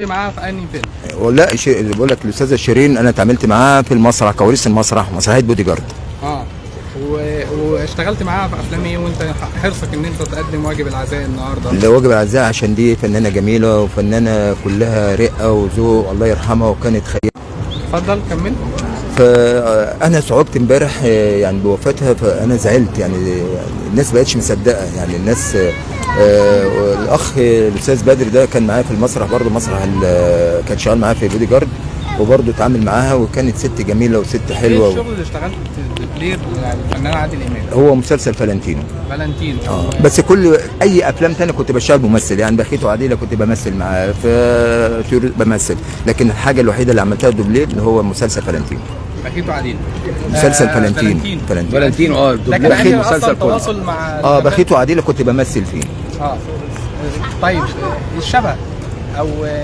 معاها في انهي فيلم؟ ولا بقول لك الاستاذه شيرين انا اتعاملت معاها في المسرح، كواليس المسرح، مسرحيه بودي جارد. اه واشتغلت معاها في افلام ايه وانت حرصك ان انت تقدم واجب العزاء النهارده؟ اللي واجب العزاء عشان دي فنانه جميله وفنانه كلها رقه وذوق، الله يرحمها، وكانت خيال. اتفضل كمل. فانا صعبت امبارح يعني بوفاتها، فانا زعلت يعني الناس بقتش مصدقه، يعني الناس الاخ الاستاذ بدر ده كان معايا في المسرح برضه، مسرح كان شغال معايا في بودي جارد، وبرضه اتعامل معاها، وكانت ست جميله وست حلوه. ايه الشغل اللي اشتغلت دوبلير يعني الفنان عادل امام؟ هو مسلسل فالنتينو. بس كل اي افلام تانية كنت بشتغل ممثل، يعني بخيت وعديله كنت بمثل معاه في بمثل، لكن الحاجه الوحيده اللي عملتها دوبلير اللي هو مسلسل فالنتينو. بخيت وعديله مسلسل فالنتينو. لكن اخر مسلسل تواصل مع بخيت وعديله كنت بمثل فيه. طيب الشبه او